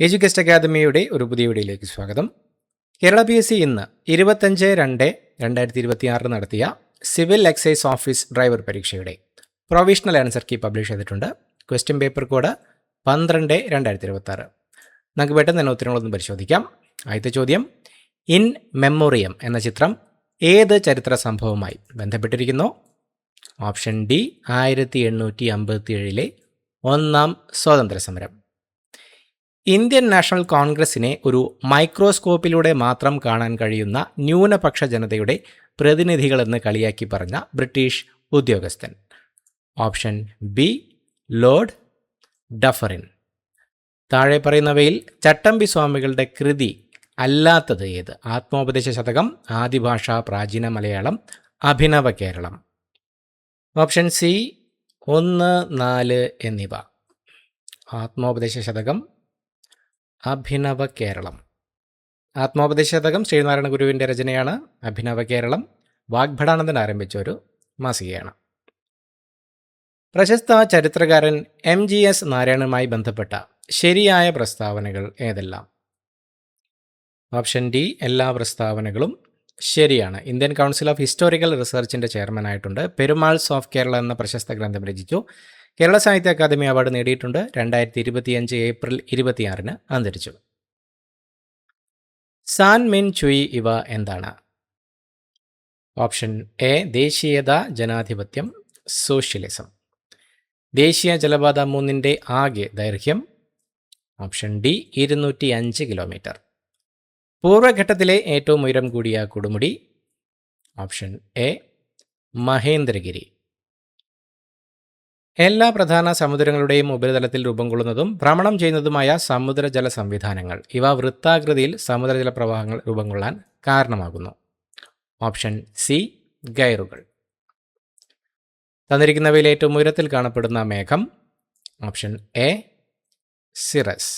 എഡ്യൂക്കേസ്റ്റ് അക്കാദമിയുടെ ഒരു പുതിയ വീഡിയോയിലേക്ക് സ്വാഗതം. കേരള PSC ഇന്ന് 25/2/2026 നടത്തിയ സിവിൽ എക്സൈസ് ഓഫീസ് ഡ്രൈവർ പരീക്ഷയുടെ പ്രൊവിഷണൽ ആൻസർ കീ പബ്ലിഷ് ചെയ്തിട്ടുണ്ട്. Question paper code 12/2026. നമുക്ക് പെട്ടെന്ന് തന്നെ ഉത്തരങ്ങളൊന്നും പരിശോധിക്കാം. ആദ്യത്തെ ചോദ്യം, ഇൻ മെമ്മോറിയം എന്ന ചിത്രം ഏത് ചരിത്ര സംഭവവുമായി ബന്ധപ്പെട്ടിരിക്കുന്നു? ഓപ്ഷൻ ഡി 1857 ഒന്നാം സ്വാതന്ത്ര്യ സമരം. ഇന്ത്യൻ നാഷണൽ കോൺഗ്രസിനെ ഒരു മൈക്രോസ്കോപ്പിലൂടെ മാത്രം കാണാൻ കഴിയുന്ന ന്യൂനപക്ഷ ജനതയുടെ പ്രതിനിധികളെന്ന് കളിയാക്കി പറഞ്ഞ ബ്രിട്ടീഷ് ഉദ്യോഗസ്ഥൻ. Option B Lord Dufferin. താഴെ പറയുന്നവയിൽ ചട്ടമ്പി സ്വാമികളുടെ കൃതി അല്ലാത്തത് ഏത്? ആത്മോപദേശ ശതകം, ആദിഭാഷ, പ്രാചീന മലയാളം, അഭിനവ കേരളം. ഓപ്ഷൻ സി 1, 4 എന്നിവ. ആത്മോപദേശ ശതകം, അഭിനവ കേരളം. ആത്മോപദേശ ശതകം ശ്രീനാരായണ ഗുരുവിൻ്റെ രചനയാണ്. അഭിനവ കേരളം വാഗ്ഭടാനന്ദൻ ആരംഭിച്ച ഒരു മാസികയാണ്. പ്രശസ്ത ചരിത്രകാരൻ MGS നാരായണനുമായി ബന്ധപ്പെട്ട ശരിയായ പ്രസ്താവനകൾ ഏതെല്ലാം? ഓപ്ഷൻ ഡി എല്ലാ പ്രസ്താവനകളും ശരിയാണ്. ഇന്ത്യൻ കൗൺസിൽ ഓഫ് ഹിസ്റ്റോറിക്കൽ റിസർച്ചിൻ്റെ ചെയർമാനായിട്ടുണ്ട്. പെരുമാൾസ് ഓഫ് കേരള എന്ന പ്രശസ്ത ഗ്രന്ഥം രചിച്ചു. കേരള സാഹിത്യ അക്കാദമി അവാർഡ് നേടിയിട്ടുണ്ട്. 2025 ഏപ്രിൽ 26 അന്തരിച്ചു. സാൻ മിൻ ചുയി ഇവ എന്താണ്? ഓപ്ഷൻ എ ദേശീയത, ജനാധിപത്യം, സോഷ്യലിസം. ദേശീയ ജലപാത 3ൻ്റെ ആകെ ദൈർഘ്യം? Option D 205 kilometre. പൂർവ്വഘട്ടത്തിലെ ഏറ്റവും ഉയരം കൂടിയ കൊടുമുടി? Option A Mahendragiri. എല്ലാ പ്രധാന സമുദ്രങ്ങളുടെയും ഉപരിതലത്തിൽ രൂപം കൊള്ളുന്നതും ഭ്രമണം ചെയ്യുന്നതുമായ സമുദ്രജല സംവിധാനങ്ങൾ, ഇവ വൃത്താകൃതിയിൽ സമുദ്രജല പ്രവാഹങ്ങൾ രൂപം കൊള്ളാൻ കാരണമാകുന്നു. ഓപ്ഷൻ സി ഗൈറുകൾ. തന്നിരിക്കുന്നവയിൽ ഏറ്റവും ഉയരത്തിൽ കാണപ്പെടുന്ന മേഘം? Option A cirrus.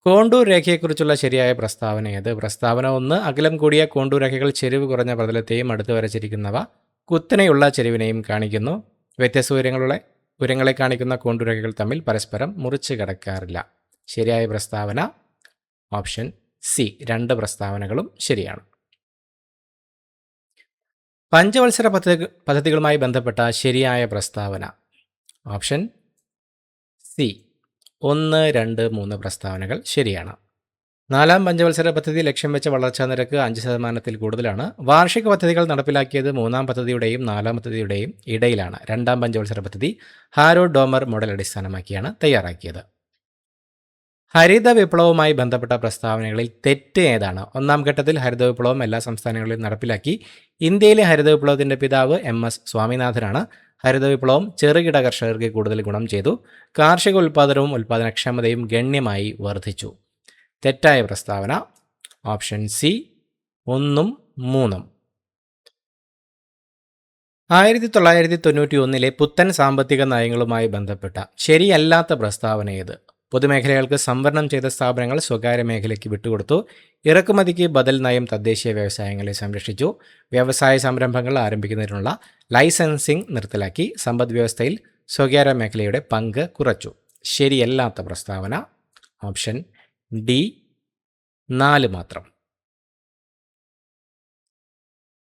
കോണ്ടൂർ രേഖയെക്കുറിച്ചുള്ള ശരിയായ പ്രസ്താവന ഏത്? പ്രസ്താവന 1 അകലം കൂടിയ കോണ്ടൂർ രേഖകൾ ചെരിവ് കുറഞ്ഞ പ്രതലത്തെയും അടുത്ത് വരച്ചിരിക്കുന്നവ കുത്തനെയുള്ള ചെരിവിനെയും കാണിക്കുന്നു. വ്യത്യസ്ത ഉയരങ്ങളെ കാണിക്കുന്ന കോണ്ടൂർ രേഖകൾ തമ്മിൽ പരസ്പരം മുറിച്ച് കടക്കാറില്ല. ശരിയായ പ്രസ്താവന ഓപ്ഷൻ സി. 2 പ്രസ്താവനകളും ശരിയാണ്. പഞ്ചവത്സര പദ്ധതികളുമായി ബന്ധപ്പെട്ട ശരിയായ പ്രസ്താവന? Option C. 1, 2, 3 പ്രസ്താവനകൾ ശരിയാണ്. 4ാം പഞ്ചവത്സര പദ്ധതി ലക്ഷ്യം വെച്ച വളർച്ചാ നിരക്ക് 5%-ൽ കൂടുതലാണ്. വാർഷിക പദ്ധതികൾ നടപ്പിലാക്കിയത് 3ാം പദ്ധതിയുടെയും 4ാം പദ്ധതിയുടെയും ഇടയിലാണ്. 2ാം പഞ്ചവത്സര പദ്ധതി ഹാരോൾഡ് ഡോമർ മോഡൽ അടിസ്ഥാനമാക്കിയാണ് തയ്യാറാക്കിയത്. ഹരിത വിപ്ലവവുമായി ബന്ധപ്പെട്ട പ്രസ്താവനകളിൽ തെറ്റ് ഏതാണ്? 1ാം ഘട്ടത്തിൽ ഹരിത വിപ്ലവം എല്ലാ സംസ്ഥാനങ്ങളിലും നടപ്പിലാക്കി. ഇന്ത്യയിലെ ഹരിത വിപ്ലവത്തിൻ്റെ പിതാവ് MS സ്വാമിനാഥനാണ്. ഹരിത വിപ്ലവം ചെറുകിട കർഷകർക്ക് കൂടുതൽ ഗുണം ചെയ്തു. കാർഷിക ഉൽപ്പാദനവും ഉൽപ്പാദനക്ഷമതയും ഗണ്യമായി വർദ്ധിച്ചു. തെറ്റായ പ്രസ്താവന ഓപ്ഷൻ സി 1ഉം 3ഉം. 1991 പുത്തൻ സാമ്പത്തിക നയങ്ങളുമായി ബന്ധപ്പെട്ട ശരിയല്ലാത്ത പ്രസ്താവന ഏത്? പൊതുമേഖലകൾക്ക് സംവരണം ചെയ്ത സ്ഥാപനങ്ങൾ സ്വകാര്യ മേഖലയ്ക്ക് വിട്ടുകൊടുത്തു. ഇറക്കുമതിക്ക് ബദൽ നയം തദ്ദേശീയ വ്യവസായങ്ങളെ സംരക്ഷിച്ചു. വ്യവസായ സംരംഭങ്ങൾ ആരംഭിക്കുന്നതിനുള്ള ലൈസൻസിംഗ് നിർത്തലാക്കി. സമ്പദ് വ്യവസ്ഥയിൽ സ്വകാര്യ മേഖലയുടെ പങ്ക് കുറച്ചു. ശരിയല്ലാത്ത പ്രസ്താവന ഓപ്ഷൻ ഡി 4 മാത്രം.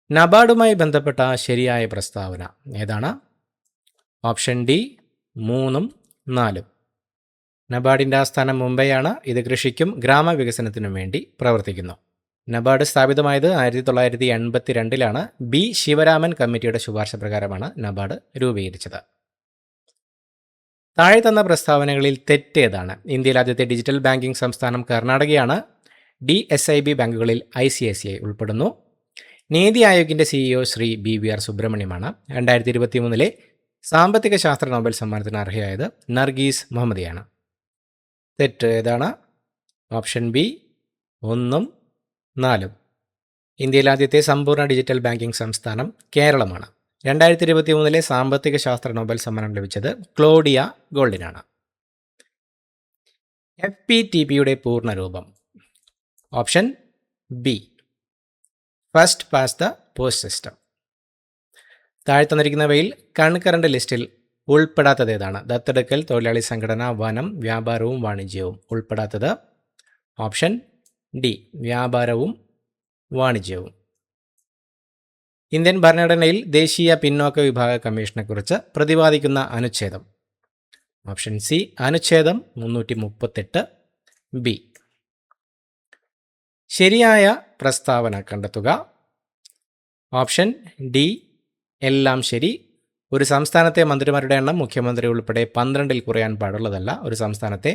നബാർഡുമായി ബന്ധപ്പെട്ട ശരിയായ പ്രസ്താവന ഏതാണ്? Option D 3ഉം 4ഉം. നബാർഡിൻ്റെ ആസ്ഥാനം മുംബൈയാണ്. ഇത് കൃഷിക്കും ഗ്രാമവികസനത്തിനും വേണ്ടി പ്രവർത്തിക്കുന്നു. നബാർഡ് സ്ഥാപിതമായത് 1982 ബി ശിവരാമൻ കമ്മിറ്റിയുടെ ശുപാർശ പ്രകാരമാണ് നബാർഡ് രൂപീകരിച്ചത്. താഴെ തന്ന പ്രസ്താവനകളിൽ തെറ്റേതാണ്? ഇന്ത്യയിൽ ആദ്യത്തെ ഡിജിറ്റൽ ബാങ്കിംഗ് സംസ്ഥാനം കർണാടകയാണ്. DSIB ബാങ്കുകളിൽ ICICI ഉൾപ്പെടുന്നു. നീതി ആയോഗിൻ്റെ CEO ശ്രീ BVR സുബ്രഹ്മണ്യമാണ്. 2023 സാമ്പത്തിക ശാസ്ത്ര നോബൽ സമ്മാനത്തിന് അർഹയായത് നർഗീസ് മുഹമ്മദിയാണ്. തെറ്റ് ഏതാണ്? ഓപ്ഷൻ ബി 1ഉം 4ഉം. ഇന്ത്യയിൽ ആദ്യത്തെ സമ്പൂർണ്ണ ഡിജിറ്റൽ ബാങ്കിംഗ് സംസ്ഥാനം കേരളമാണ്. 2023 സാമ്പത്തിക ശാസ്ത്ര നോബൽ സമ്മാനം ലഭിച്ചത് ക്ലോഡിയ ഗോൾഡിനാണ്. FPTPയുടെ പൂർണ്ണരൂപം? Option B first past the post system. താഴെ തന്നിരിക്കുന്നവയിൽ കൺകറന്റ് ലിസ്റ്റിൽ ഉൾപ്പെടാത്തത് ഏതാണ്? ദത്തെടുക്കൽ, തൊഴിലാളി സംഘടന, വനം, വ്യാപാരവും വാണിജ്യവും. ഉൾപ്പെടാത്തത് ഓപ്ഷൻ ഡി, വ്യാപാരവും വാണിജ്യവും. ഇന്ത്യൻ ഭരണഘടനയിൽ ദേശീയ പിന്നോക്ക വിഭാഗ കമ്മീഷനെക്കുറിച്ച് പ്രതിപാദിക്കുന്ന അനുച്ഛേദം. ഓപ്ഷൻ സി, അനുച്ഛേദം 338 ബി. ശരിയായ പ്രസ്താവന കണ്ടെത്തുക. ഓപ്ഷൻ ഡി, എല്ലാം ശരി. ഒരു സംസ്ഥാനത്തെ മന്ത്രിമാരുടെ എണ്ണം മുഖ്യമന്ത്രി ഉൾപ്പെടെ 12-ൽ കുറയാൻ പാടുള്ളതല്ല. ഒരു സംസ്ഥാനത്തെ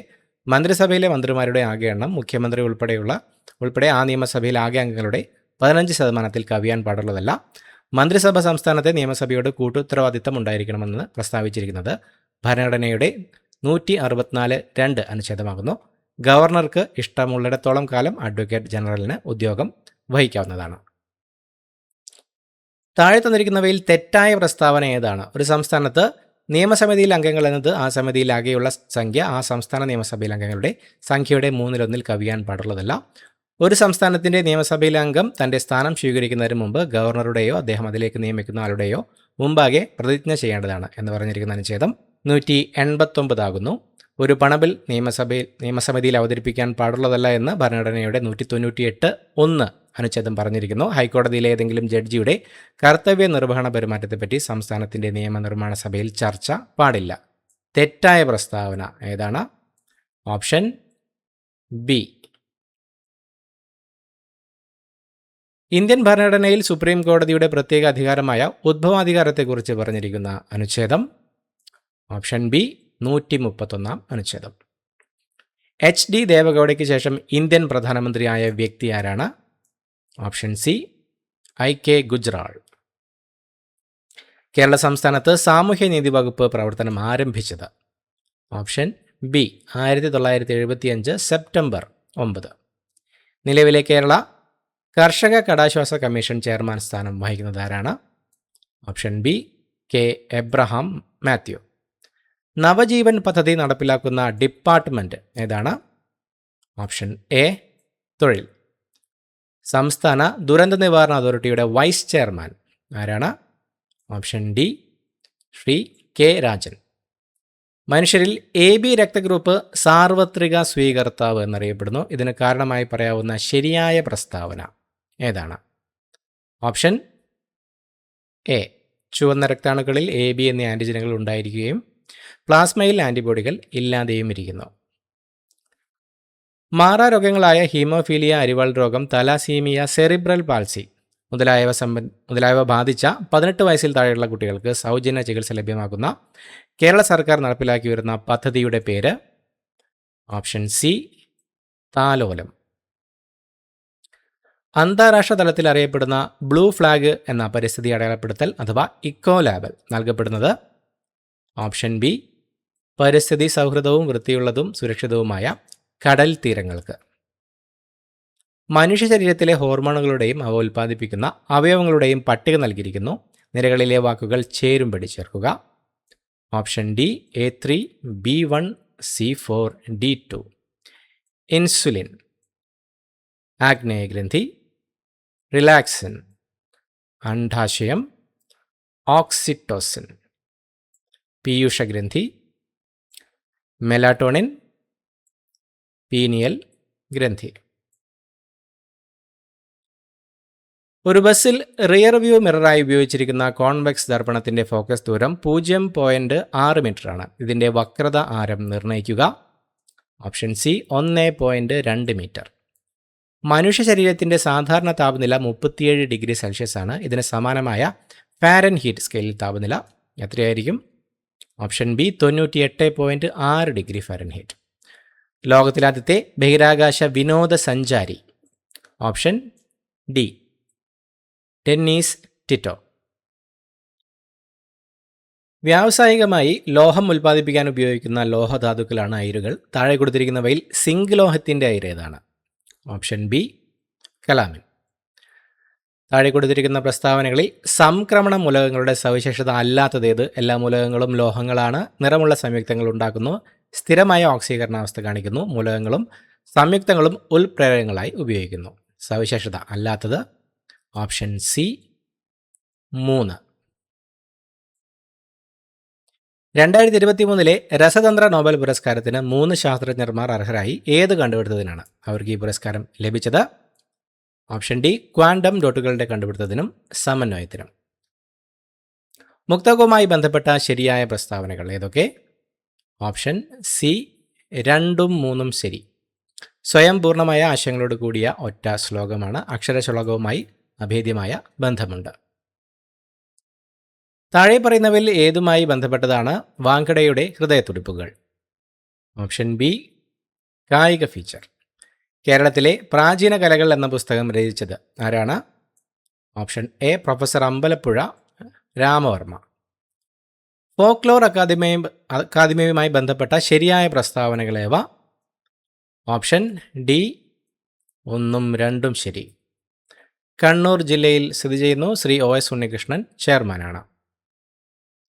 മന്ത്രിസഭയിലെ മന്ത്രിമാരുടെ ആകെ എണ്ണം മുഖ്യമന്ത്രി ഉൾപ്പെടെ ആ നിയമസഭയിൽ ആകെ അംഗങ്ങളുടെ 15% കവിയാൻ പാടുള്ളതല്ല. മന്ത്രിസഭ സംസ്ഥാനത്തെ നിയമസഭയോട് കൂട്ടുത്തരവാദിത്തം ഉണ്ടായിരിക്കണമെന്ന് പ്രസ്താവിച്ചിരിക്കുന്നത് ഭരണഘടനയുടെ 164(2) അനുച്ഛേദമാകുന്നു. ഗവർണർക്ക് ഇഷ്ടമുള്ളിടത്തോളം കാലം അഡ്വക്കേറ്റ് ജനറലിന് ഉദ്യോഗം വഹിക്കാവുന്നതാണ്. താഴെ തന്നിരിക്കുന്നവയിൽ തെറ്റായ പ്രസ്താവന ഏതാണ്? ഒരു സംസ്ഥാനത്ത് നിയമസമിതിയിൽ അംഗങ്ങൾ എന്നത് ആ സമിതിയിലാകെയുള്ള സംഖ്യ ആ സംസ്ഥാന നിയമസഭയിൽ അംഗങ്ങളുടെ സംഖ്യയുടെ 1/3 കവിയാൻ പാടുള്ളതല്ല. ഒരു സംസ്ഥാനത്തിൻ്റെ നിയമസഭയിലെ അംഗം തൻ്റെ സ്ഥാനം സ്വീകരിക്കുന്നതിന് മുമ്പ് ഗവർണറുടെയോ അദ്ദേഹം അതിലേക്ക് നിയമിക്കുന്ന ആളുടെയോ മുമ്പാകെ പ്രതിജ്ഞ ചെയ്യേണ്ടതാണ് എന്ന് പറഞ്ഞിരിക്കുന്ന അനുച്ഛേദം 189 ആകുന്നു. ഒരു പണബിൽ നിയമസമിതിയിൽ അവതരിപ്പിക്കാൻ പാടുള്ളതല്ല എന്ന് ഭരണഘടനയുടെ 198(1) അനുച്ഛേദം പറഞ്ഞിരിക്കുന്നു. ഹൈക്കോടതിയിലെ ഏതെങ്കിലും ജഡ്ജിയുടെ കർത്തവ്യ നിർവഹണ പെരുമാറ്റത്തെപ്പറ്റി സംസ്ഥാനത്തിൻ്റെ നിയമനിർമ്മാണ സഭയിൽ ചർച്ച പാടില്ല. തെറ്റായ പ്രസ്താവന ഏതാണ്? Option B. ഇന്ത്യൻ ഭരണഘടനയിൽ സുപ്രീം കോടതിയുടെ പ്രത്യേക അധികാരമായ ഉദ്ഭവാധികാരത്തെക്കുറിച്ച് പറഞ്ഞിരിക്കുന്ന അനുച്ഛേദം. ഓപ്ഷൻ ബി, 131 അനുച്ഛേദം. HD ദേവഗൗഡയ്ക്ക് ശേഷം ഇന്ത്യൻ പ്രധാനമന്ത്രിയായ വ്യക്തി ആരാണ്? Option C, IK Gujral. Kerala സംസ്ഥാനത്ത് സാമൂഹ്യനീതി വകുപ്പ് പ്രവർത്തനം ആരംഭിച്ചത്? Option B, 1975 September 9. നിലവിലെ കേരള കർഷക കടാശ്വാസ കമ്മീഷൻ ചെയർമാൻ സ്ഥാനം വഹിക്കുന്നത് ആരാണ്? Option B, K Abraham Mathew. Navajeevan പദ്ധതി നടപ്പിലാക്കുന്ന ഡിപ്പാർട്ട്മെൻറ്റ് ഏതാണ്? ഓപ്ഷൻ എ, തൊഴിൽ. സംസ്ഥാന ദുരന്ത നിവാരണ അതോറിറ്റിയുടെ വൈസ് ചെയർമാൻ ആരാണ്? Option D, Shri K Rajan. മനുഷ്യരിൽ AB രക്തഗ്രൂപ്പ് സാർവത്രിക സ്വീകർത്താവ് എന്നറിയപ്പെടുന്നു. ഇതിന് കാരണമായി പറയാവുന്ന ശരിയായ പ്രസ്താവന ഏതാണ്? ഓപ്ഷൻ എ, ചുവന്ന രക്താണുക്കളിൽ AB എന്നീ ആൻറ്റിജനുകൾ ഉണ്ടായിരിക്കുകയും പ്ലാസ്മയിൽ ആൻറ്റിബോഡികൾ ഇല്ലാതെയും ഇരിക്കുന്നു. മാറാരോഗങ്ങളായ ഹീമോഫീലിയ, അരിവാൾ രോഗം, തലാസീമിയ, സെറിബ്രൽ പാൾസി മുതലായവ ബാധിച്ച 18 വയസ്സിൽ താഴെയുള്ള കുട്ടികൾക്ക് സൗജന്യ ചികിത്സ ലഭ്യമാക്കുന്ന കേരള സർക്കാർ നടപ്പിലാക്കി വരുന്ന പദ്ധതിയുടെ പേര്? ഓപ്ഷൻ സി, താലോലം. അന്താരാഷ്ട്ര തലത്തിൽ അറിയപ്പെടുന്ന ബ്ലൂ ഫ്ലാഗ് എന്ന പരിസ്ഥിതി അടയാളപ്പെടുത്തൽ അഥവാ ഇക്കോ ലാബൽ നൽകപ്പെടുന്നത്? ഓപ്ഷൻ ബി, പരിസ്ഥിതി സൗഹൃദവും വൃത്തിയുള്ളതും സുരക്ഷിതവുമായ കടൽ തീരങ്ങൾക്ക്. മനുഷ്യ ശരീരത്തിലെ ഹോർമോണുകളുടെയും അവ ഉൽപ്പാദിപ്പിക്കുന്ന അവയവങ്ങളുടെയും പട്ടിക നൽകിയിരിക്കുന്നു. നിരകളിലെ വാക്കുകൾ ചേരുംപടി ചേർക്കുക. Option D, A3, B1, C4, D2. Insulin, ആഗ്നേയഗ്രന്ഥി, റിലാക്സിൻ, അണ്ഡാശയം, ഓക്സിറ്റോസിൻ, പീയൂഷഗ്രന്ഥി, മെലാറ്റോണിൻ, പീനിയൽ ഗ്രന്ഥി. ഒരു ബസ്സിൽ റിയർ വ്യൂ മിററായി ഉപയോഗിച്ചിരിക്കുന്ന കോൺവെക്സ് ദർപ്പണത്തിൻ്റെ ഫോക്കസ് ദൂരം 0.6 മീറ്ററാണ്. ഇതിൻ്റെ വക്രത ആരം നിർണ്ണയിക്കുക. Option C, 1.2 metre. മനുഷ്യ ശരീരത്തിൻ്റെ സാധാരണ താപനില 37 ഡിഗ്രി സെൽഷ്യസ് ആണ്. ഇതിന് സമാനമായ ഫാരൻഹീറ്റ് സ്കെയിലിൽ താപനില എത്രയായിരിക്കും? Option B, 98.6 degree Fahrenheit. ലോകത്തിലാദ്യത്തെ ബഹിരാകാശ വിനോദസഞ്ചാരി? Option D, Dennis Tito. വ്യാവസായികമായി ലോഹം ഉൽപ്പാദിപ്പിക്കാൻ ഉപയോഗിക്കുന്ന ലോഹധാതുക്കളാണ് അയിരുകൾ. താഴെ കൊടുത്തിരിക്കുന്നവയിൽ സിങ്ക് ലോഹത്തിൻ്റെ അയിര് ഏതാണ്? Option B, calamine. താഴെ കൊടുത്തിരിക്കുന്ന പ്രസ്താവനകളിൽ സംക്രമണ മൂലകങ്ങളുടെ സവിശേഷത അല്ലാത്തതേത്? എല്ലാ മൂലകങ്ങളും ലോഹങ്ങളാണ്. നിറമുള്ള സംയുക്തങ്ങൾ ഉണ്ടാക്കുന്നു. സ്ഥിരമായ ഓക്സീകരണാവസ്ഥ കാണിക്കുന്നു. മൂലകങ്ങളും സംയുക്തങ്ങളും ഉൽപ്രേരകങ്ങളായി ഉപയോഗിക്കുന്നു. സവിശേഷത അല്ലാത്തത്? Option C, 3. 2023 രസതന്ത്ര നോബൽ പുരസ്കാരത്തിന് 3 ശാസ്ത്രജ്ഞന്മാർ അർഹരായി. ഏത് കണ്ടുപിടുത്തത്തിനാണ് അവർക്ക് ഈ പുരസ്കാരം ലഭിച്ചത്? ഓപ്ഷൻ ഡി ക്വാണ്ടം ഡോട്ടുകളുടെ കണ്ടുപിടുത്തത്തിനും സമന്വയത്തിനും. മുക്തകവുമായി ബന്ധപ്പെട്ട ശരിയായ പ്രസ്താവനകൾ ഏതൊക്കെ? ഓപ്ഷൻ സി 2ഉം 3ഉം ശരി. സ്വയം പൂർണ്ണമായ ആശയങ്ങളോട് കൂടിയ ഒറ്റ ശ്ലോകമാണ്. അക്ഷരശ്ലോകവുമായി അഭേദ്യമായ ബന്ധമുണ്ട്. താഴെ പറയുന്നവയിൽ ഏതുമായി ബന്ധപ്പെട്ടതാണ് വാങ്കഡയുടെ ഹൃദയത്തുടിപ്പുകൾ? ഓപ്ഷൻ ബി കായിക ഫീച്ചർ. കേരളത്തിലെ പ്രാചീന കലകൾ എന്ന പുസ്തകം രചിച്ചത് ആരാണ്? Option A professor Ambalappuzha Ramavarma. Folklore അക്കാദമിയുമായി ബന്ധപ്പെട്ട ശരിയായ പ്രസ്താവനകളേവ? ഓപ്ഷൻ ഡി 1ഉം 2ഉം ശരി. കണ്ണൂർ ജില്ലയിൽ സ്ഥിതി ചെയ്യുന്നു. ശ്രീ OS ഉണ്ണികൃഷ്ണൻ ചെയർമാനാണ്.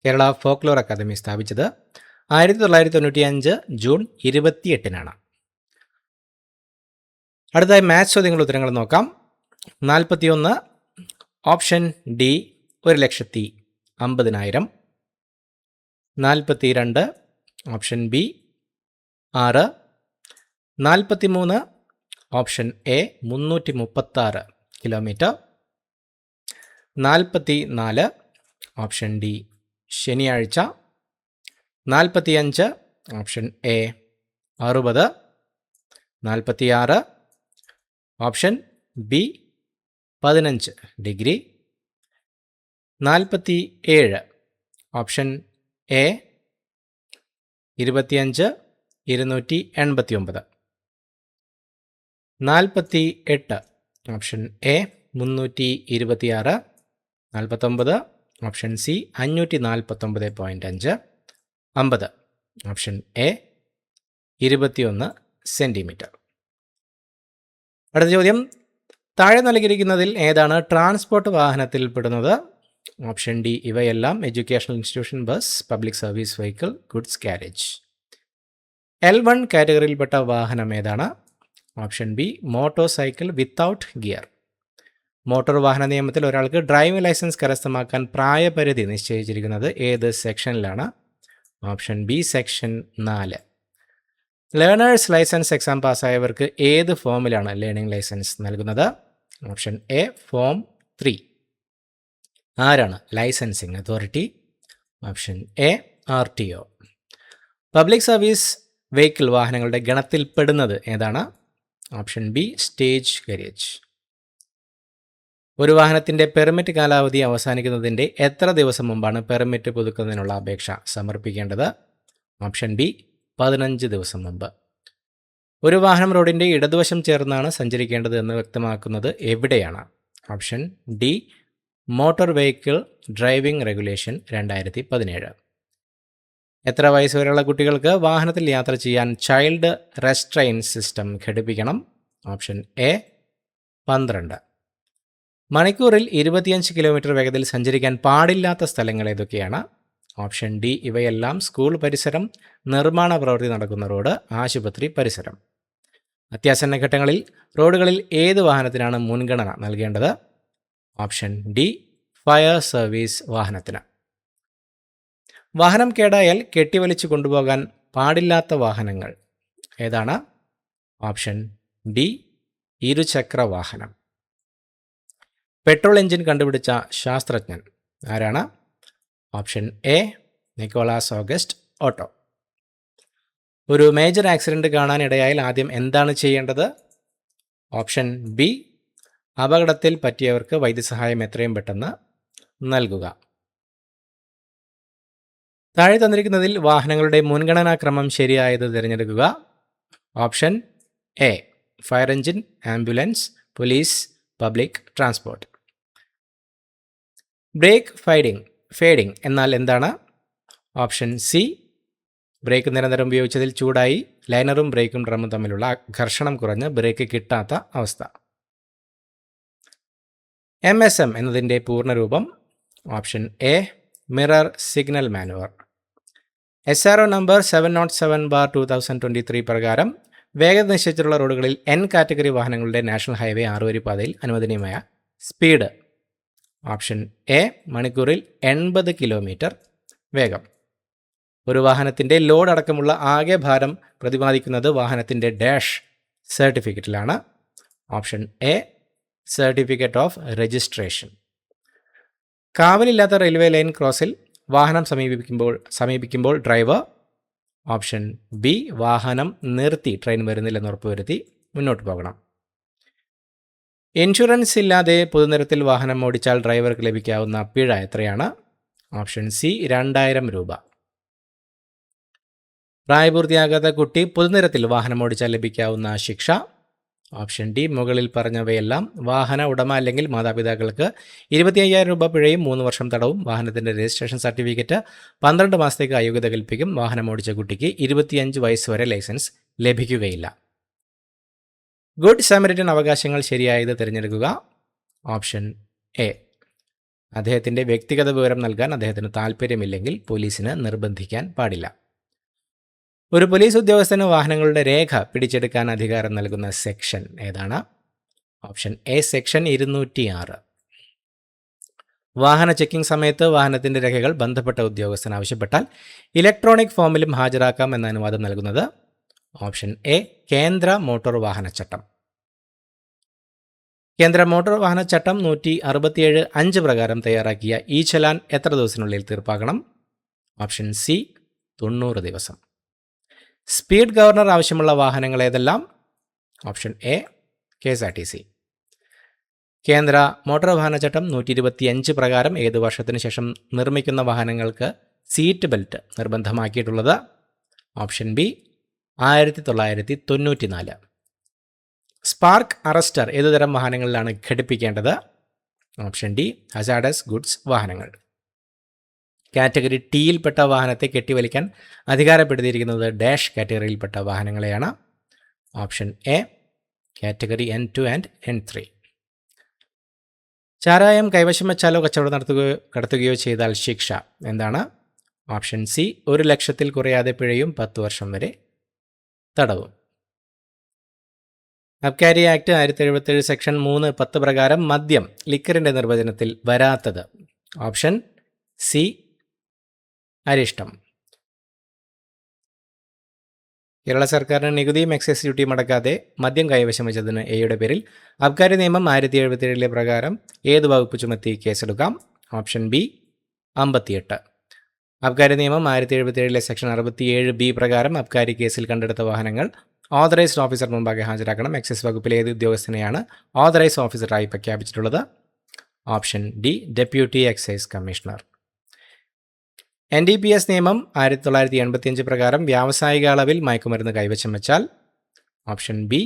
കേരള ഫോക്ലോർ അക്കാദമി സ്ഥാപിച്ചത് 1995 ജൂൺ 28-നാണ്. അടുത്തായി മാത്സ് ചോദ്യങ്ങളുടെ ഉത്തരങ്ങൾ നോക്കാം. 41 option D 1,50,000. 42 option B 6. 43 option A 336 kilometre. 44 option D ശനിയാഴ്ച. 45 option A 60. 46 option B 15 degree. 47 option A 25 289. 48 option A 326. 49 option C 549.5. 50 option A 21 centimetre. അടുത്ത ചോദ്യം, താഴെ നൽകിയിരിക്കുന്നതിൽ ഏതാണ് ട്രാൻസ്പോർട്ട് വാഹനത്തിൽ പെടുന്നത്? ഓപ്ഷൻ ഡി ഇവയെല്ലാം educational institution, bus, public service vehicle, goods carriage. L1 കാറ്റഗറിയിൽപ്പെട്ട വാഹനം ഏതാണ്? Option B motor cycle without gear. Motor വാഹന നിയമത്തിൽ ഒരാൾക്ക് ഡ്രൈവിംഗ് ലൈസൻസ് കരസ്ഥമാക്കാൻ പ്രായപരിധി നിശ്ചയിച്ചിരിക്കുന്നത് ഏത് സെക്ഷനിലാണ്? Option B section 4. Learners licence exam പാസ്സായവർക്ക് ഏത് ഫോമിലാണ് ലേണിംഗ് ലൈസൻസ് നൽകുന്നത്? Option A form 3. ആരാണ് licensing authority? Option A RTO. Public service vehicle വാഹനങ്ങളുടെ ഗണത്തിൽപ്പെടുന്നത് ഏതാണ്? Option B stage garage. ഒരു വാഹനത്തിൻ്റെ പെർമിറ്റ് കാലാവധി അവസാനിക്കുന്നതിൻ്റെ എത്ര ദിവസം മുമ്പാണ് പെർമിറ്റ് പുതുക്കുന്നതിനുള്ള അപേക്ഷ സമർപ്പിക്കേണ്ടത്? ഓപ്ഷൻ ബി 15 ദിവസം മുമ്പ്. ഒരു വാഹനം റോഡിൻ്റെ ഇടതുവശം ചേർന്നാണ് സഞ്ചരിക്കേണ്ടത് എന്ന് വ്യക്തമാക്കുന്നത് എവിടെയാണ്? Option D motor vehicle driving regulation 2017. എത്ര വയസ്സ് വരെയുള്ള കുട്ടികൾക്ക് വാഹനത്തിൽ യാത്ര ചെയ്യാൻ ചൈൽഡ് റെസ്ട്രെയിൻ സിസ്റ്റം ഘടിപ്പിക്കണം? Option A 12. മണിക്കൂറിൽ 25 കിലോമീറ്റർ വേഗതയിൽ സഞ്ചരിക്കാൻ പാടില്ലാത്ത സ്ഥലങ്ങൾ ഏതൊക്കെയാണ്? ഓപ്ഷൻ ഡി ഇവയെല്ലാം സ്കൂൾ പരിസരം, നിർമ്മാണ പ്രവൃത്തി നടക്കുന്ന റോഡ്, ആശുപത്രി പരിസരം. അത്യാസന്ന ഘട്ടങ്ങളിൽ റോഡുകളിൽ ഏത് വാഹനത്തിനാണ് മുൻഗണന നൽകേണ്ടത്? ഓപ്ഷൻ ഡി ഫയർ സർവീസ് വാഹനത്തിന്. വാഹനം കേടായാൽ കെട്ടിവലിച്ചു കൊണ്ടുപോകാൻ പാടില്ലാത്ത വാഹനങ്ങൾ ഏതാണ്? ഓപ്ഷൻ ഡി ഇരുചക്ര വാഹനം. പെട്രോൾ എഞ്ചിൻ കണ്ടുപിടിച്ച ശാസ്ത്രജ്ഞൻ ആരാണ്? Option A Nicholas August Otto. ഒരു മേജർ ആക്സിഡൻറ്റ് കാണാനിടയായാൽ ആദ്യം എന്താണ് ചെയ്യേണ്ടത്? ഓപ്ഷൻ ബി അപകടത്തിൽ പറ്റിയവർക്ക് വൈദ്യസഹായം എത്രയും പെട്ടെന്ന് നൽകുക. താഴെ തന്നിരിക്കുന്നതിൽ വാഹനങ്ങളുടെ മുൻഗണനാക്രമം ശരിയായത് തിരഞ്ഞെടുക്കുക. Option A fire engine, ambulance, police, public transport. Brake fading എന്നാൽ എന്താണ്? ഓപ്ഷൻ സി ബ്രേക്ക് നിരന്തരം ഉപയോഗിച്ചതിൽ ചൂടായി ലൈനറും ബ്രേക്കും ഡ്രമ്മും തമ്മിലുള്ള ഘർഷണം കുറഞ്ഞ് ബ്രേക്ക് കിട്ടാത്ത അവസ്ഥ. MSM എന്നതിൻ്റെ പൂർണ്ണരൂപം? Option A mirror signal manoeuvre. SRO number 707/2023 പ്രകാരം വേഗത നിശ്ചയിച്ചിട്ടുള്ള റോഡുകളിൽ N കാറ്റഗറി വാഹനങ്ങളുടെ നാഷണൽ ഹൈവേ 6 വരി പാതയിൽ അനുവദനീയമായ സ്പീഡ്? ഓപ്ഷൻ എ മണിക്കൂറിൽ 80 കിലോമീറ്റർ വേഗം. ഒരു വാഹനത്തിൻ്റെ ലോഡ് അടക്കമുള്ള ആകെ ഭാരം പ്രതിപാദിക്കുന്നത് വാഹനത്തിൻ്റെ ഡാഷ് സർട്ടിഫിക്കറ്റിലാണ്. Option A certificate of registration. കാവലില്ലാത്ത റെയിൽവേ ലൈൻ ക്രോസിൽ വാഹനം സമീപിക്കുമ്പോൾ ഡ്രൈവർ. ഓപ്ഷൻ ബി വാഹനം നിർത്തി ട്രെയിൻ വരുന്നില്ലെന്ന് ഉറപ്പുവരുത്തി മുന്നോട്ട് പോകണം. ഇൻഷുറൻസ് ഇല്ലാതെ പൊതുനിരത്തിൽ വാഹനം ഓടിച്ചാൽ ഡ്രൈവർക്ക് ലഭിക്കാവുന്ന പിഴ എത്രയാണ്? ഓപ്ഷൻ സി 2000 രൂപ. പ്രായപൂർത്തിയാകാത്ത കുട്ടി പൊതുനിരത്തിൽ വാഹനം ഓടിച്ചാൽ ലഭിക്കാവുന്ന ശിക്ഷ. ഓപ്ഷൻ ഡി മുകളിൽ പറഞ്ഞവയെല്ലാം. വാഹന ഉടമ അല്ലെങ്കിൽ മാതാപിതാക്കൾക്ക് 25,000 രൂപ പിഴയും 3 വർഷം തടവും. വാഹനത്തിൻ്റെ രജിസ്ട്രേഷൻ സർട്ടിഫിക്കറ്റ് 12 മാസത്തേക്ക് അയോഗ്യത കൽപ്പിക്കും. വാഹനം ഓടിച്ച കുട്ടിക്ക് 25 വയസ്സ് വരെ ലൈസൻസ് ലഭിക്കുകയില്ല. ഗുഡ് സാമറിറ്റൻ അവകാശങ്ങൾ ശരിയായത് തിരഞ്ഞെടുക്കുക. ഓപ്ഷൻ എ അദ്ദേഹത്തിൻ്റെ വ്യക്തിഗത വിവരം നൽകാൻ അദ്ദേഹത്തിന് താൽപ്പര്യമില്ലെങ്കിൽ പോലീസിന് നിർബന്ധിക്കാൻ പാടില്ല. ഒരു പോലീസ് ഉദ്യോഗസ്ഥന് വാഹനങ്ങളുടെ രേഖ പിടിച്ചെടുക്കാൻ അധികാരം നൽകുന്ന സെക്ഷൻ ഏതാണ്? Option A section 206. വാഹന ചെക്കിംഗ് സമയത്ത് വാഹനത്തിൻ്റെ രേഖകൾ ബന്ധപ്പെട്ട ഉദ്യോഗസ്ഥൻ ആവശ്യപ്പെട്ടാൽ ഇലക്ട്രോണിക് ഫോമിലും ഹാജരാക്കാം എന്ന അനുവാദം നൽകുന്നത്. ഓപ്ഷൻ എ കേന്ദ്ര മോട്ടോർ വാഹനച്ചട്ടം. കേന്ദ്ര മോട്ടോർ വാഹനച്ചട്ടം 167(5) പ്രകാരം തയ്യാറാക്കിയ ഈ ചലാൻ എത്ര ദിവസത്തിനുള്ളിൽ തീർപ്പാക്കണം? ഓപ്ഷൻ സി 90 ദിവസം. സ്പീഡ് ഗവർണർ ആവശ്യമുള്ള വാഹനങ്ങൾ ഏതെല്ലാം? Option A KSRTC. കേന്ദ്ര മോട്ടോർ വാഹനച്ചട്ടം 125 പ്രകാരം ഏത് വർഷത്തിന് ശേഷം നിർമ്മിക്കുന്ന വാഹനങ്ങൾക്ക് സീറ്റ് ബെൽറ്റ് നിർബന്ധമാക്കിയിട്ടുള്ളത്? Option B 1994. സ്പാർക്ക് അറസ്റ്റർ ഏതുതരം വാഹനങ്ങളിലാണ് ഘടിപ്പിക്കേണ്ടത്? ഓപ്ഷൻ ഡി ഹസാർഡസ് ഗുഡ്സ് വാഹനങ്ങൾ. കാറ്റഗറി ടിയിൽപ്പെട്ട വാഹനത്തെ കെട്ടിവലിക്കാൻ അധികാരപ്പെടുത്തിയിരിക്കുന്നത് ഡാഷ് കാറ്റഗറിയിൽപ്പെട്ട വാഹനങ്ങളെയാണ്. Option A category N2 and N3. ചാരായം കൈവശം വെച്ചാലോ കച്ചവടം നടത്തുകയോ ചെയ്താൽ ശിക്ഷ എന്താണ്? ഓപ്ഷൻ സി 1 ലക്ഷത്തിൽ കുറയാതെ പിഴയും 10 വർഷം വരെ തടവും. അബ്കാരി ആക്ട് 1977 സെക്ഷൻ 3(10) പ്രകാരം മദ്യം ലിക്കറിൻ്റെ നിർവചനത്തിൽ വരാത്തത്? Option C അരിഷ്ടം. കേരള സർക്കാരിന് നികുതിയും എക്സൈസ് ഡ്യൂട്ടിയും അടക്കാതെ മദ്യം കൈവശം വെച്ചതിന് എയുടെ പേരിൽ അബ്കാരി നിയമം 1977 പ്രകാരം ഏത് വകുപ്പ് ചുമത്തി കേസെടുക്കാം? Option B 58. അബ്കാരി നിയമം 1977 സെക്ഷൻ 67(b) പ്രകാരം അബ്കാരി കേസിൽ കണ്ടെടുത്ത വാഹനങ്ങൾ ഓതറൈസ്ഡ് ഓഫീസർ മുമ്പാകെ ഹാജരാക്കണം. എക്സൈസ് വകുപ്പിലെ ഏത് ഉദ്യോഗസ്ഥനെയാണ് ഓതറൈസ്ഡ് ഓഫീസറായി പ്രഖ്യാപിച്ചിട്ടുള്ളത്? Option D deputy excise commissioner. NDPS നിയമം 1985 പ്രകാരം വ്യാവസായിക അളവിൽ മയക്കുമരുന്ന് കൈവശം വെച്ചാൽ? ഓപ്ഷൻ ബി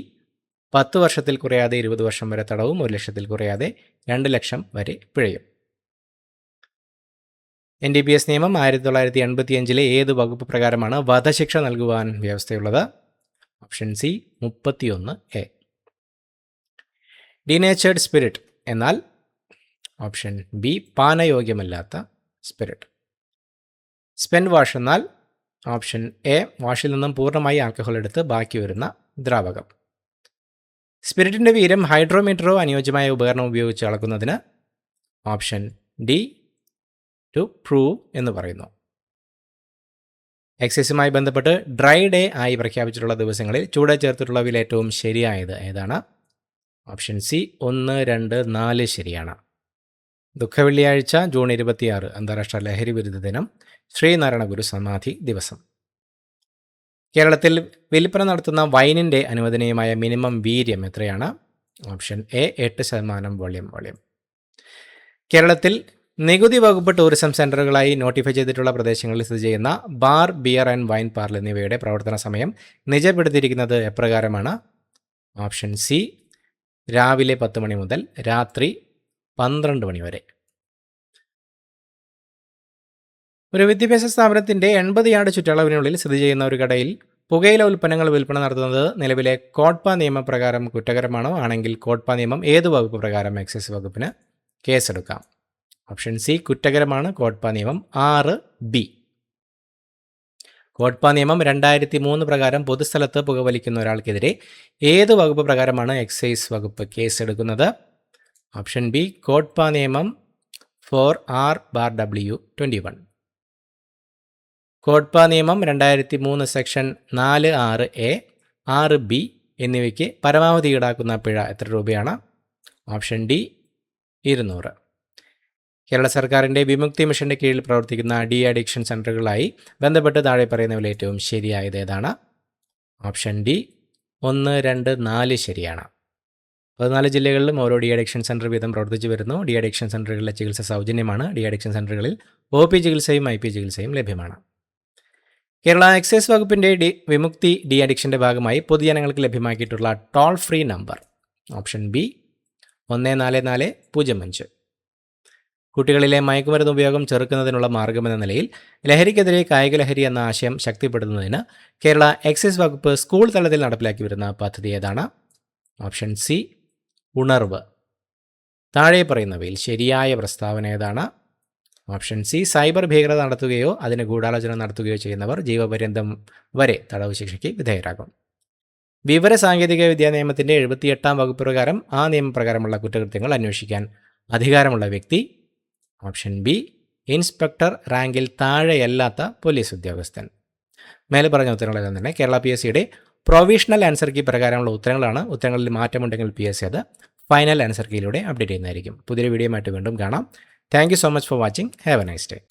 10 വർഷത്തിൽ കുറയാതെ 20 വർഷം വരെ തടവും 1 ലക്ഷത്തിൽ കുറയാതെ 2 ലക്ഷം വരെ പിഴയും. NDPS നിയമം 1985 ഏത് വകുപ്പ് പ്രകാരമാണ് വധശിക്ഷ നൽകുവാൻ വ്യവസ്ഥയുള്ളത്? Option C 31(a). Denatured spirit എന്നാൽ? ഓപ്ഷൻ ബി പാനയോഗ്യമല്ലാത്ത സ്പിരിറ്റ്. സ്പെൻ വാഷ് എന്നാൽ? ഓപ്ഷൻ എ വാഷിൽ നിന്നും പൂർണ്ണമായി ആൽക്കഹോൾ എടുത്ത് ബാക്കി വരുന്ന ദ്രാവകം. സ്പിരിറ്റിൻ്റെ വീര്യം ഹൈഡ്രോമീറ്ററോ അനുയോജ്യമായ ഉപകരണം ഉപയോഗിച്ച് അളക്കുന്നതിന്? ഓപ്ഷൻ ഡി ടു പ്രൂവ് എന്ന് പറയുന്നു. എക്സൈസുമായി ബന്ധപ്പെട്ട് ഡ്രൈ ഡേ ആയി പ്രഖ്യാപിച്ചിട്ടുള്ള ദിവസങ്ങളിൽ ചൂട് ചേർത്തിട്ടുള്ളവയിൽ ഏറ്റവും ശരിയായത് ഏതാണ്? ഓപ്ഷൻ സി 1, 2, 4 ശരിയാണ്. ദുഃഖവെള്ളിയാഴ്ച ജൂൺ 26 അന്താരാഷ്ട്ര ലഹരി വിരുദ്ധ ദിനം. ശ്രീനാരായണ ഗുരു സമാധി ദിവസം. കേരളത്തിൽ വിൽപ്പന നടത്തുന്ന വൈനിൻ്റെ അനുവദനീയമായ മിനിമം വീര്യം എത്രയാണ്? Option A 8% volume. കേരളത്തിൽ നികുതി വകുപ്പ് ടൂറിസം സെൻ്ററുകളായി നോട്ടിഫൈ ചെയ്തിട്ടുള്ള പ്രദേശങ്ങളിൽ സ്ഥിതി ചെയ്യുന്ന bar, beer and wine parlour എന്നിവയുടെ പ്രവർത്തന സമയം നിജപ്പെടുത്തിയിരിക്കുന്നത് എപ്രകാരമാണ്? ഓപ്ഷൻ സി രാവിലെ 10 മണി മുതൽ രാത്രി 12 മണി വരെ. ഒരു വിദ്യാഭ്യാസ സ്ഥാപനത്തിൻ്റെ 80 യാർഡ് ചുറ്റളവിനുള്ളിൽ സ്ഥിതി ചെയ്യുന്ന ഒരു കടയിൽ പുകയില ഉൽപ്പന്നങ്ങൾ വിൽപ്പന നടത്തുന്നത് നിലവിലെ കോട്ട്പ നിയമപ്രകാരം കുറ്റകരമാണോ? ആണെങ്കിൽ കോട്ട്പ നിയമം ഏത് വകുപ്പ് പ്രകാരം എക്സൈസ് വകുപ്പിന് കേസെടുക്കാം? ഓപ്ഷൻ സി കുറ്റകരമാണ്. കോട്ട്പ നിയമം 6(b). കോട്ട്പ നിയമം 2003 പ്രകാരം പൊതുസ്ഥലത്ത് പുകവലിക്കുന്ന ഒരാൾക്കെതിരെ ഏത് വകുപ്പ് പ്രകാരമാണ് എക്സൈസ് വകുപ്പ് കേസെടുക്കുന്നത്? ഓപ്ഷൻ ബി കോട്ട്പ നിയമം 4(r)(w)21. കോഡ്പ നിയമം 2003 സെക്ഷൻ 4(6)(a), 6(b) എന്നിവയ്ക്ക് പരമാവധി ഈടാക്കുന്ന പിഴ എത്ര രൂപയാണ്? Option D 200. കേരള സർക്കാരിൻ്റെ വിമുക്തി മിഷൻ്റെ കീഴിൽ പ്രവർത്തിക്കുന്ന ഡി അഡിക്ഷൻ സെൻ്ററുകളായി ബന്ധപ്പെട്ട് താഴെ പറയുന്നവയിൽ ഏറ്റവും ശരിയായത് ഏതാണ്? ഓപ്ഷൻ ഡി 1, 2, 4 ശരിയാണ്. 14 ജില്ലകളിലും ഓരോ ഡി അഡിക്ഷൻ സെൻ്റർ വീതം പ്രവർത്തിച്ചു വരുന്നു. ഡി അഡിക്ഷൻ സെൻ്ററുകളിലെ ചികിത്സ സൗജന്യമാണ്. ഡി അഡിക്ഷൻ സെൻ്ററുകളിൽ OP ചികിത്സയും IP ചികിത്സയും ലഭ്യമാണ്. കേരള എക്സൈസ് വകുപ്പിൻ്റെ വിമുക്തി ഡി അഡിക്ഷൻ്റെ ഭാഗമായി പൊതുജനങ്ങൾക്ക് ലഭ്യമാക്കിയിട്ടുള്ള toll free number? Option B 144005. കുട്ടികളിലെ മയക്കുമരുന്ന് ഉപയോഗം ചെറുക്കുന്നതിനുള്ള മാർഗമെന്ന നിലയിൽ ലഹരിക്കെതിരെ കായിക ലഹരി എന്ന ആശയം ശക്തിപ്പെടുത്തുന്നതിന് കേരള എക്സൈസ് വകുപ്പ് സ്കൂൾ തലത്തിൽ നടപ്പിലാക്കി വരുന്ന പദ്ധതി ഏതാണ്? ഓപ്ഷൻ സി ഉണർവ്. താഴെ പറയുന്നവയിൽ ശരിയായ പ്രസ്താവന ഏതാണ്? ഓപ്ഷൻ സി സൈബർ ഭീകരത നടത്തുകയോ അതിന് ഗൂഢാലോചന നടത്തുകയോ ചെയ്യുന്നവർ ജീവപര്യന്തം വരെ തടവ് ശിക്ഷയ്ക്ക് വിധേയരാകും. വിവര സാങ്കേതിക വിദ്യാ നിയമത്തിൻ്റെ 78-ാം വകുപ്പ് പ്രകാരം ആ നിയമപ്രകാരമുള്ള കുറ്റകൃത്യങ്ങൾ അന്വേഷിക്കാൻ അധികാരമുള്ള വ്യക്തി? ഓപ്ഷൻ ബി ഇൻസ്പെക്ടർ റാങ്കിൽ താഴെയല്ലാത്ത പോലീസ് ഉദ്യോഗസ്ഥൻ. മേലെ പറഞ്ഞ ഉത്തരങ്ങളെല്ലാം തന്നെ കേരള PSCയുടെ പ്രൊവിഷണൽ ആൻസർ കീ പ്രകാരമുള്ള ഉത്തരങ്ങളാണ്. ഉത്തരങ്ങളിൽ മാറ്റമുണ്ടെങ്കിൽ PSC അത് ഫൈനൽ ആൻസർ കീയിലൂടെ അപ്ഡേറ്റ് ചെയ്യുന്നതായിരിക്കും. പുതിയൊരു വീഡിയോയുമായിട്ട് വീണ്ടും കാണാം. Thank you so much for watching. Have a nice day.